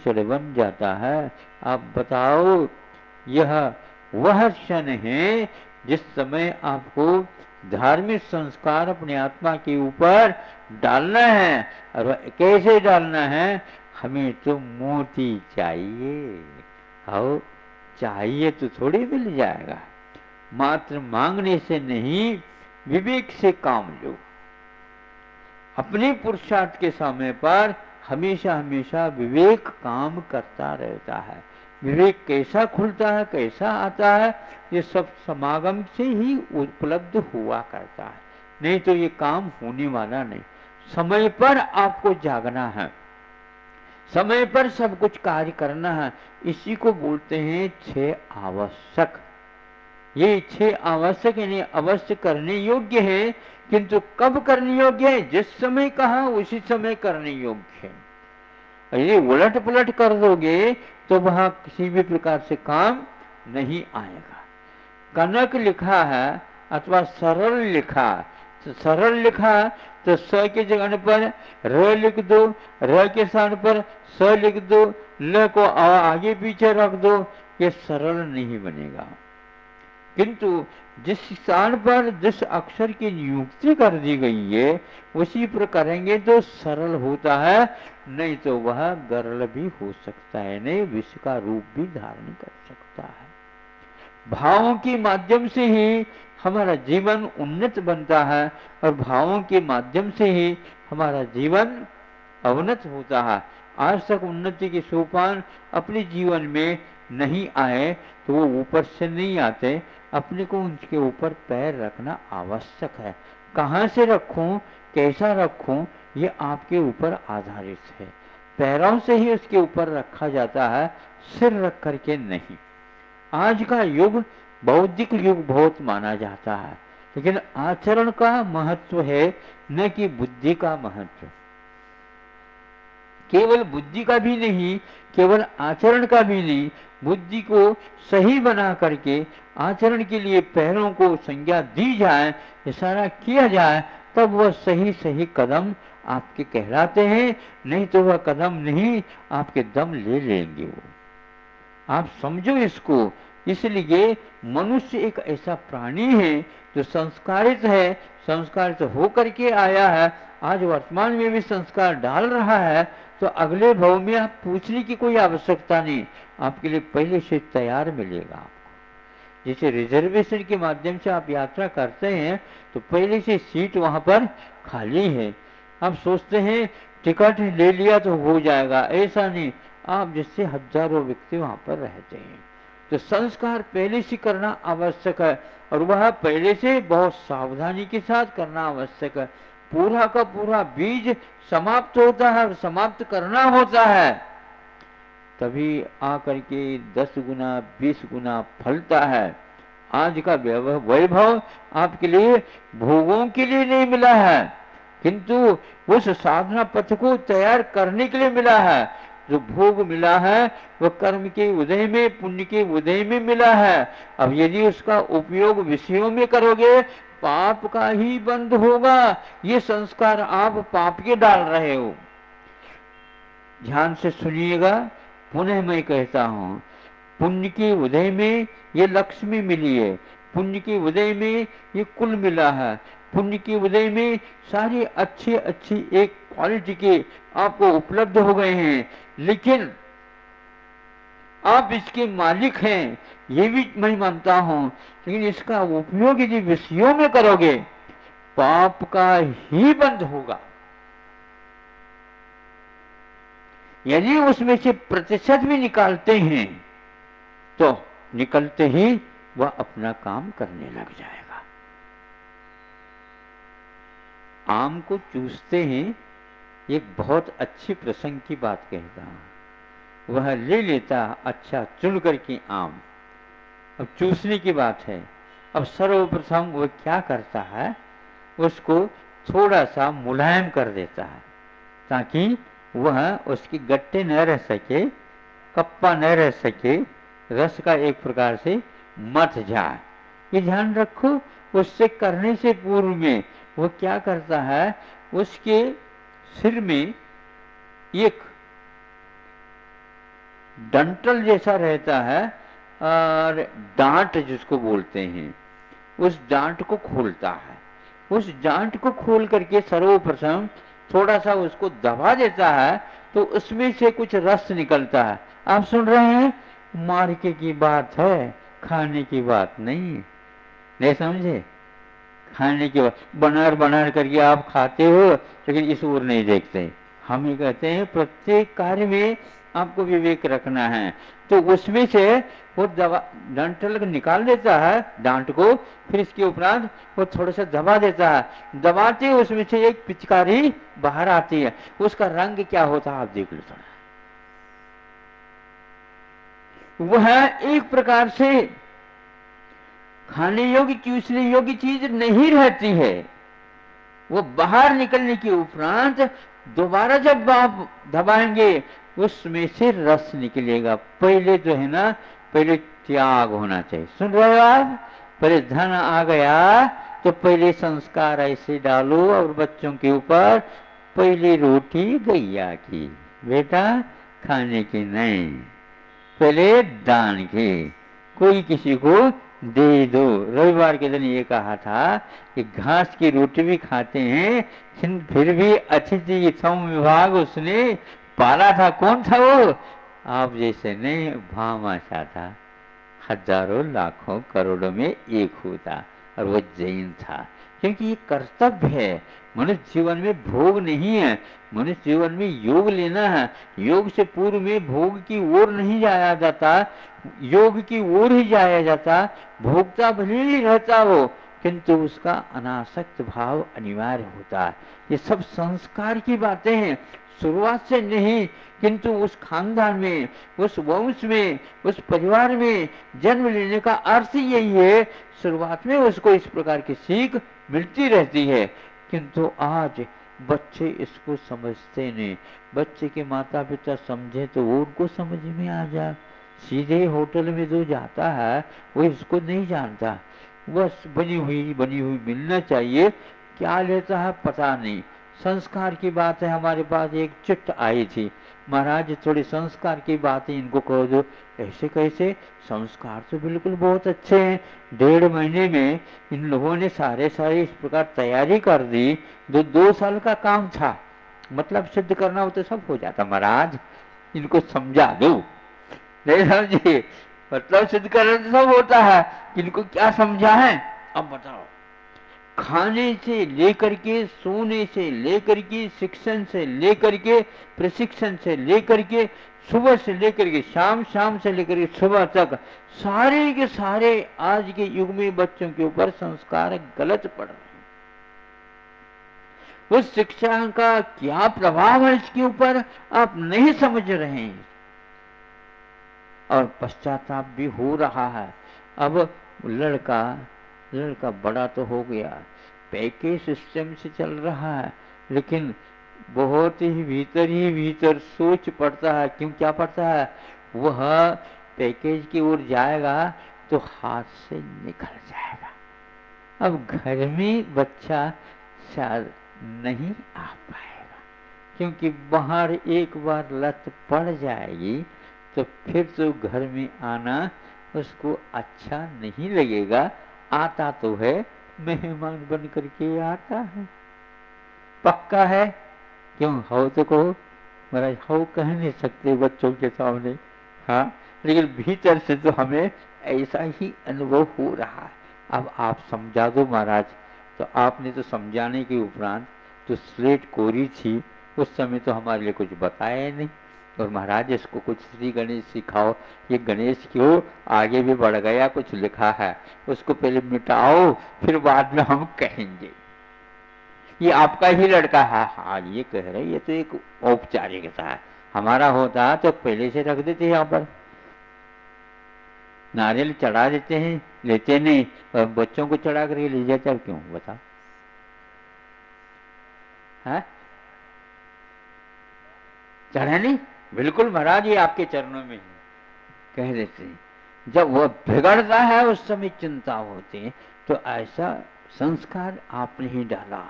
कीचड़ बन जाता है। आप बताओ, यह वह क्षण है जिस समय आपको धार्मिक संस्कार अपने आत्मा के ऊपर डालना है। और कैसे डालना है? हमें तो मोती चाहिए। आओ, चाहिए तो थोड़ी मिल जाएगा, मात्र मांगने से नहीं, विवेक से काम लो। अपने पुरुषार्थ के समय पर हमेशा हमेशा विवेक काम करता रहता है। विवेक कैसा खुलता है, कैसा आता है, ये सब समागम से ही उपलब्ध हुआ करता है, नहीं तो ये काम होने वाला नहीं। समय पर आपको जागना है, समय पर सब कुछ कार्य करना है। इसी को बोलते हैं 6 आवश्यक। ये 6 आवश्यक यानी अवश्य करने योग्य है, किंतु कब करने योग्य है? जिस समय कहा उसी समय करने योग्य है। यदि उलट पुलट कर दोगे तो वहां किसी भी प्रकार से काम नहीं आएगा। कनक लिखा है अथवा सरल लिखा, तो सरल लिखा तो स के जगह पर र लिख दो, र के स्थान पर स लिख दो, ल को आगे पीछे रख दो, ये सरल नहीं बनेगा। किंतु जिस स्थान पर जिस अक्षर की नियुक्ति कर दी गई है उसी पर करेंगे तो सरल होता है, नहीं तो वह गरल भी हो सकता है, नहीं विष का रूप भी धारण कर सकता है। भावों के माध्यम से ही हमारा जीवन उन्नत बनता है और भावों के माध्यम से ही हमारा जीवन अवनत होता है। आज तक उन्नति के सोपान अपने जीवन में नहीं आए तो वो ऊपर से नहीं आते, अपने को उनके ऊपर पैर रखना आवश्यक है। कहाँ से रखूं, कैसा रखूं, ये आपके ऊपर आधारित है। पैरों से ही उसके ऊपर रखा जाता है, सिर रख करके नहीं। आज का युग बौद्धिक युग बहुत माना जाता है, लेकिन आचरण का महत्व है, न कि बुद्धि का महत्व। केवल बुद्धि का भी नहीं, केवल आचरण का भी नहीं, बुद्धि को सही बना करके आचरण के लिए पैरों को संज्ञा दी जाए, इशारा किया जाए, तब वह सही सही कदम आपके कहलाते हैं, नहीं तो वह कदम नहीं, आपके दम ले लेंगे वो। आप समझो इसको। इसलिए मनुष्य एक ऐसा प्राणी है जो संस्कारित है, संस्कारित होकर के आया है, आज वर्तमान में भी संस्कार डाल रहा है, तो अगले भव में आप पूछने की कोई आवश्यकता नहीं, आपके लिए पहले से तैयार मिलेगा आपको। जैसे रिजर्वेशन के माध्यम से आप यात्रा करते हैं तो पहले से सीट वहां पर खाली है, आप सोचते हैं टिकट ले लिया तो हो जाएगा, ऐसा नहीं। आप जिससे हजारों व्यक्ति वहां पर रहते हैं, तो संस्कार पहले से करना आवश्यक है, और वह पहले से बहुत सावधानी के साथ करना आवश्यक है। पूरा का पूरा बीज समाप्त होता है, समाप्त करना होता है, तभी आकर के 10 गुना 20 गुना फलता है। आज का वैभव आपके लिए भोगों के लिए नहीं मिला है, किंतु उस साधना पथ को तैयार करने के लिए मिला है। जो भोग मिला है वह कर्म के उदय में, पुण्य के उदय में मिला है। अब यदि उसका उपयोग विषयों में करोगे, पाप का ही बंध होगा। ये संस्कार आप पाप के डाल रहे हो। ध्यान से सुनिएगा, पुनः मैं कहता हूं, पुण्य के उदय में ये लक्ष्मी मिली है, पुण्य के उदय में ये कुल मिला है, पुण्य के उदय में सारी अच्छी अच्छी एक क्वालिटी के आपको उपलब्ध हो गए हैं, लेकिन आप इसके मालिक हैं, ये भी मैं मानता हूं, लेकिन इसका उपयोग यदि विषयों में करोगे, पाप का ही बंध होगा। यदि उसमें से प्रतिशत भी निकालते हैं तो निकलते ही वह अपना काम करने लग जाएगा। आम को चूसते हैं, एक बहुत अच्छी प्रसंग की बात कहता हूं। वह ले लेता अच्छा चुन करके आम, अब चूसने की बात है। अब सर्वप्रथम वह क्या करता है, उसको थोड़ा सा मुलायम कर देता है, ताकि वह उसकी गट्टे न रह सके, कप्पा न रह सके, रस का एक प्रकार से मत जाए। ये ध्यान रखो। उससे करने से पूर्व में वो क्या करता है, उसके सिर में एक डंटल जैसा रहता है और डांट जिसको बोलते हैं, उस डांट को खोलता है। उस डांट को खोल करके सर्वप्रथम थोड़ा सा उसको दबा देता है तो उसमें से कुछ रस निकलता है। आप सुन रहे हैं, मार्के की बात है, खाने की बात नहीं है। नहीं समझे? खाने की बात बनार बनार करके आप खाते हो लेकिन इस ओर नहीं देखते। हम ये कहते हैं प्रत्येक कार्य में आपको विवेक रखना है। तो उसमें से वो दवा डंठल निकाल देता है डांट को, फिर इसके उपरांत वो थोड़ा सा दबा देता है। दबाते उसमें से एक पिचकारी बाहर आती है। उसका रंग क्या होता है आप देख लो थोड़ा। वह एक प्रकार से खाने योग्य चूसने योग्य चीज नहीं रहती है। वो बाहर निकलने के उपरांत दोबारा जब आप दबाएंगे उसमें से रस निकलेगा। पहले जो है ना, पहले त्याग होना चाहिए। सुन रहे हो आप? पहले धन आ गया तो पहले संस्कार ऐसे डालो और बच्चों के ऊपर पहले रोटी गैया की, बेटा खाने की नहीं, पहले दान की, कोई किसी को दे दो। रविवार के दिन ये कहा था कि घास की रोटी भी खाते हैं फिर भी अतिथि सम विभाग उसने पाला था। कौन था वो? आप जैसे नहीं, भामाशाह था। हजारों लाखों करोड़ों में एक होता और वो जैन था। क्योंकि ये कर्तव्य है। मनुष्य जीवन में भोग नहीं है, मनुष्य जीवन में योग लेना है। योग से पूर्व में भोग की ओर नहीं जाया जाता, योग की ओर ही जाया जाता। भोगता भले ही रहता हो किंतु उसका अनासक्त भाव अनिवार्य होता है। ये सब संस्कार की बातें हैं, शुरुआत से नहीं किंतु उस खानदान में, उस वंश में, उस परिवार में जन्म लेने का अर्थ ही यही है। शुरुआत में उसको इस प्रकार की सीख मिलती रहती है। किंतु आज बच्चे इसको समझते नहीं। बच्चे के माता पिता समझे तो वो उनको समझ में आ जाए। सीधे होटल में जो जाता है वो इसको नहीं जानता, बस बनी हुई मिलना चाहिए। क्या लेता है पता नहीं। संस्कार की बात है। हमारे पास एक चिट्ठ आई थी, महाराज थोड़ी संस्कार की बातें इनको कह दो। ऐसे कैसे? संस्कार तो बिल्कुल बहुत अच्छे हैं। 1.5 महीने में इन लोगों ने सारे इस प्रकार तैयारी कर दी। 2 साल का काम था, मतलब सिद्ध करना हो तो सब हो जाता। महाराज इनको समझा दो। नहीं समझे? मतलब सिद्ध करना तो सब होता है, इनको क्या समझा है? अब बताओ। खाने से लेकर के, सोने से लेकर के, शिक्षण से लेकर के, प्रशिक्षण से लेकर के, सुबह से लेकर के शाम, शाम से लेकर के सुबह तक सारे के सारे आज के युग में बच्चों के ऊपर संस्कार गलत पड़ रहे हैं। उस शिक्षा का क्या प्रभाव है इसके ऊपर आप नहीं समझ रहे हैं और पश्चाताप भी हो रहा है। अब लड़का बड़ा तो हो गया, पैकेज सिस्टम से चल रहा है, लेकिन बहुत ही भीतर सोच पड़ता है। क्यों क्या पड़ता है? वह पैकेज की ओर जाएगा तो हाथ से निकल जाएगा। अब घर में बच्चा शायद नहीं आ पाएगा, क्योंकि बाहर एक बार लत पड़ जाएगी तो फिर तो घर में आना उसको अच्छा नहीं लगेगा। आता तो है, मेहमान बन करके आता है। पक्का है? क्यों हो तो कहो। महाराज हो कह नहीं सकते बच्चों के सामने, हाँ, लेकिन भीतर से तो हमें ऐसा ही अनुभव हो रहा है। अब आप समझा दो महाराज। तो आपने तो समझाने के उपरांत तो स्लेट कोरी थी, उस समय तो हमारे लिए कुछ बताया नहीं। और महाराज इसको कुछ श्री गणेश सिखाओ, ये गणेश क्यों आगे भी बढ़ गया, कुछ लिखा है उसको पहले मिटाओ फिर बाद में हम कहेंगे। ये आपका ही लड़का है? हाँ ये कह रहे, ये तो एक औपचारिकता है। हमारा होता तो पहले से रख देते यहाँ पर, नारियल चढ़ा देते हैं, लेते नहीं, और बच्चों को चढ़ा करके ले जाते। अब क्यों बताओ? है चढ़ा नहीं? बिल्कुल महाराज ये आपके चरणों में कह देते हैं। जब वह बिगड़ता है उस समय चिंता होती है। तो ऐसा संस्कार आपने ही डाला,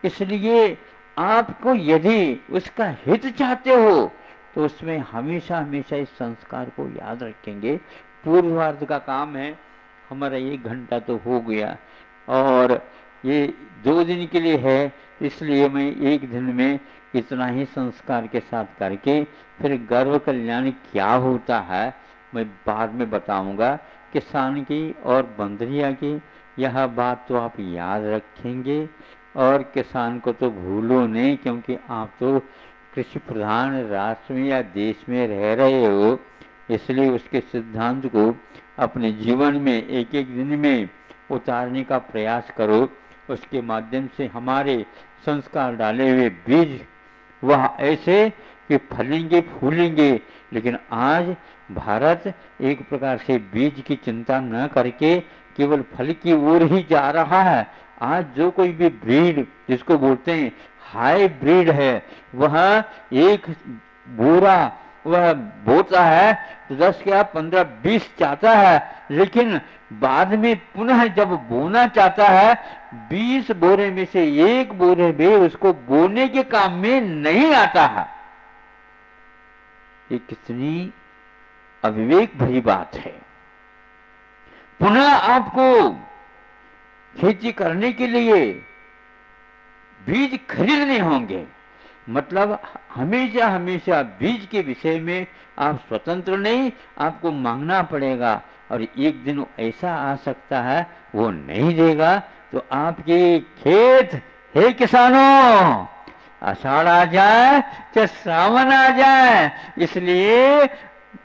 इसलिए आपको यदि उसका हित चाहते हो तो उसमें हमेशा हमेशा इस संस्कार को याद रखेंगे। पूर्वार्ध का काम है हमारा, 1 घंटा तो हो गया और ये 2 दिन के लिए है, इसलिए मैं 1 दिन में इतना ही संस्कार के साथ करके फिर गर्भ कल्याण क्या होता है मैं बाद में बताऊंगा। किसान की और बंदरिया की यह बात तो आप याद रखेंगे और किसान को तो भूलो नहीं, क्योंकि आप तो कृषि प्रधान राष्ट्र में या देश में रह रहे हो, इसलिए उसके सिद्धांत को अपने जीवन में एक एक दिन में उतारने का प्रयास करो। उसके माध्यम से हमारे संस्कार डाले हुए बीज वह ऐसे कि फलेंगे फूलेंगे। लेकिन आज भारत एक प्रकार से बीज की चिंता न करके केवल फल की ओर ही जा रहा है। आज जो कोई भी ब्रीड जिसको बोलते हैं हाई ब्रीड है, वह एक बोरा वह बोता है तो 10 क्या 15-20 चाहता है, लेकिन बाद में पुनः जब बोना चाहता है 20 बोरे में से 1 बोरे भी उसको बोने के काम में नहीं आता है। ये कितनी अविवेक भरी बात है। पुनः आपको खेती करने के लिए बीज खरीदने होंगे, मतलब हमेशा हमेशा बीज के विषय में आप स्वतंत्र नहीं, आपको मांगना पड़ेगा। और एक दिन ऐसा आ सकता है वो नहीं देगा तो आपके खेत, हे किसानों, आषाढ़ आ जाए चाहे सावन आ जाए, इसलिए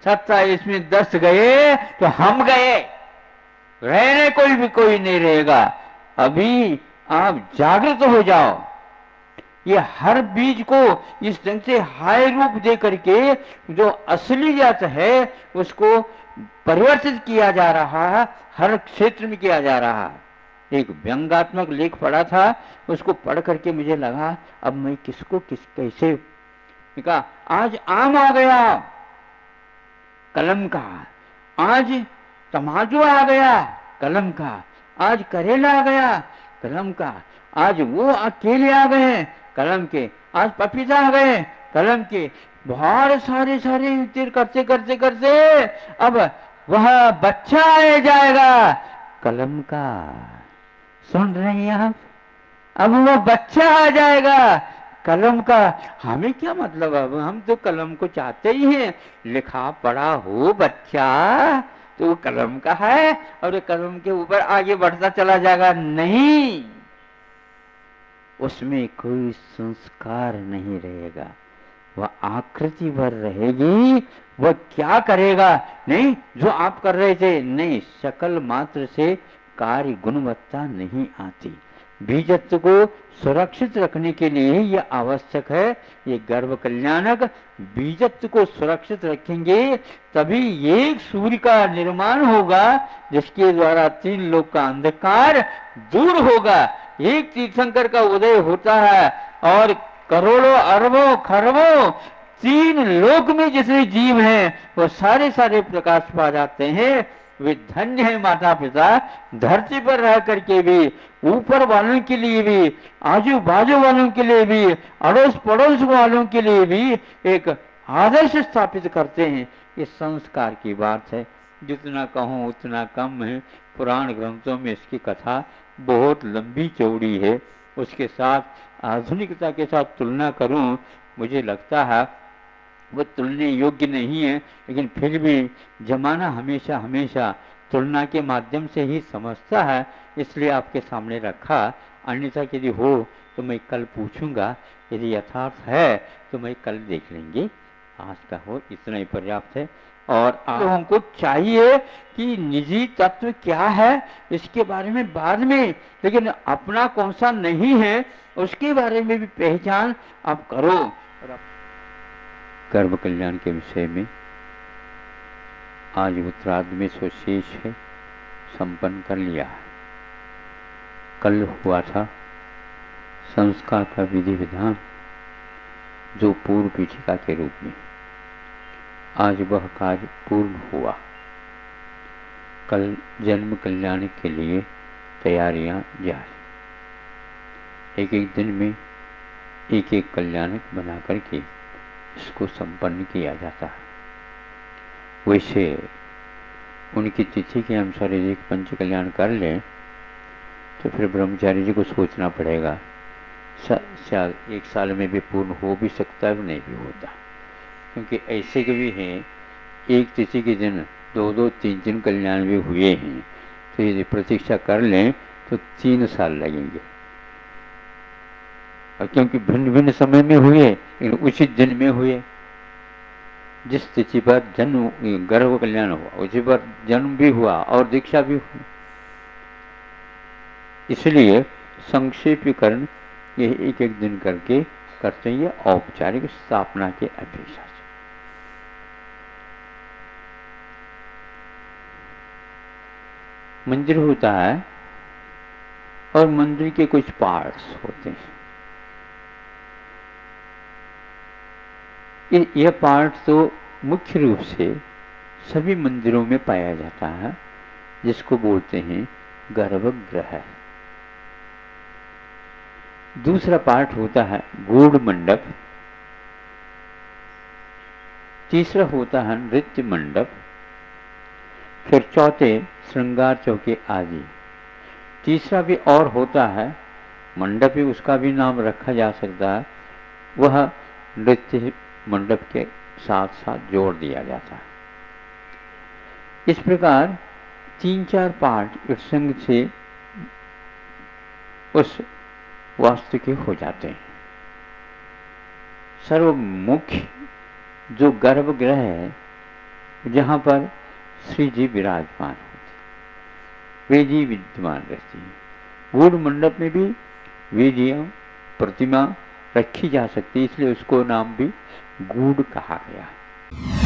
27 में 10 गए तो हम गए, रहने कोई नहीं रहेगा। अभी आप जागृत हो जाओ। ये हर बीज को इस ढंग से हाई रूप दे करके जो असलियत है उसको परिवर्तित किया जा रहा है, हर क्षेत्र में किया जा रहा है। एक व्यंग्यात्मक लेख पढ़ा था, उसको पढ़ करके मुझे लगा अब मैं किसको कैसे कहा। आज आम आ गया कलम का, आज टमाटर आ गया कलम का, आज करेला आ गया कलम का, आज वो केले आ गए कलम के, आज पपीता आ गए कलम के। बहुत सारे तीर करते करते करते अब वह बच्चा आ जाएगा कलम का। सुन रहे हैं आप? अब वो बच्चा आ जाएगा कलम का। हमें क्या मतलब, अब हम तो कलम को चाहते ही हैं, लिखा पढ़ा हो बच्चा तो वो कलम का है और कलम के ऊपर आगे बढ़ता चला जाएगा। नहीं, उसमें कोई संस्कार नहीं रहेगा, वह आकृति भर रहेगी। वह क्या करेगा? नहीं, जो आप कर रहे थे नहीं, शकल मात्र से कार्य गुणवत्ता नहीं आती। बीजत्व को सुरक्षित रखने के लिए यह आवश्यक है, ये गर्भ कल्याणक बीजत्व को सुरक्षित रखेंगे तभी एक सूर्य का निर्माण होगा जिसके द्वारा 3 लोक का अंधकार दूर होगा। एक तीर्थंकर का उदय होता है और करोड़ों अरबों खरबों 3 लोक में जितने जीव हैं वो सारे प्रकाश पा जाते हैं। वे धन्य है माता पिता, धरती पर रह करके भी, ऊपर वालों के लिए भी, आजू बाजू वालों के लिए भी, अड़ोस पड़ोस वालों के लिए भी एक आदर्श स्थापित करते हैं। ये संस्कार की बात है, जितना कहूँ उतना कम है। पुराण ग्रंथों में इसकी कथा बहुत लंबी चौड़ी है, उसके साथ आधुनिकता के साथ तुलना करूं मुझे लगता है वो तुलने योग्य नहीं है, लेकिन फिर भी जमाना हमेशा हमेशा तुलना के माध्यम से ही समझता है, इसलिए आपके सामने रखा। अन्यथा यदि हो तो मैं कल पूछूंगा, यदि यथार्थ है तो मैं कल देख लेंगे। आज का हो इतना ही पर्याप्त है। और आप लोगों को चाहिए कि निजी तत्व क्या है इसके बारे में बाद में, लेकिन अपना कौन सा नहीं है उसके बारे में भी पहचान आप करो। गर्भ कल्याण के विषय में आज उत्तरार्ध में सो शेष है, संपन्न कर लिया है। कल हुआ था संस्कार का विधि विधान जो पूर्व पीठिका के रूप में, आज वह कार्य पूर्ण हुआ। कल जन्म कल्याण के लिए तैयारियां जारी। एक एक दिन में एक कल्याणक बना करके इसको संपन्न किया जाता है। वैसे उनकी तिथि के अनुसार यदि पंच कल्याण कर लें तो फिर ब्रह्मचारी जी को सोचना पड़ेगा, शायद एक साल में भी पूर्ण हो भी सकता है, नहीं भी होता, क्योंकि ऐसे कभी हैं एक तिथि के दिन 2-2, 3-3 कल्याण भी हुए हैं। तो यदि प्रतीक्षा कर लें तो 3 साल लगेंगे, और क्योंकि भिन्न भिन्न समय में हुए, लेकिन उचित दिन में हुए। जिस तिथि पर जन्म गर्भ कल्याण हुआ उसी पर जन्म भी हुआ और दीक्षा भी हुई। इसलिए संक्षेपीकरण यह एक एक दिन करके करते हैं, औपचारिक स्थापना के अपेक्षा से। मंदिर होता है और मंदिर के कुछ पार्ट्स होते हैं। यह पार्ट तो मुख्य रूप से सभी मंदिरों में पाया जाता है, जिसको बोलते हैं गर्भगृह। दूसरा पार्ट होता है गूढ़ मंडप, तीसरा होता है नृत्य मंडप, फिर चौथे श्रृंगार चौके आदि। तीसरा भी और होता है मंडप ही, उसका भी नाम रखा जा सकता है, वह नृत्य मंडप के साथ साथ जोड़ दिया जाता है। इस प्रकार 3-4 पार्ट इत्संग से उस वास्तु के हो जाते हैं। सर्वमुख्य जो गर्भगृह है, जहाँ पर श्री जी विराजमान होते, वे जी विद्यमान रहती हैं। गूढ़ मंडप में भी वे जी प्रतिमा रखी जा सकती है, इसलिए उसको नाम भी गूढ़ कहा गया है।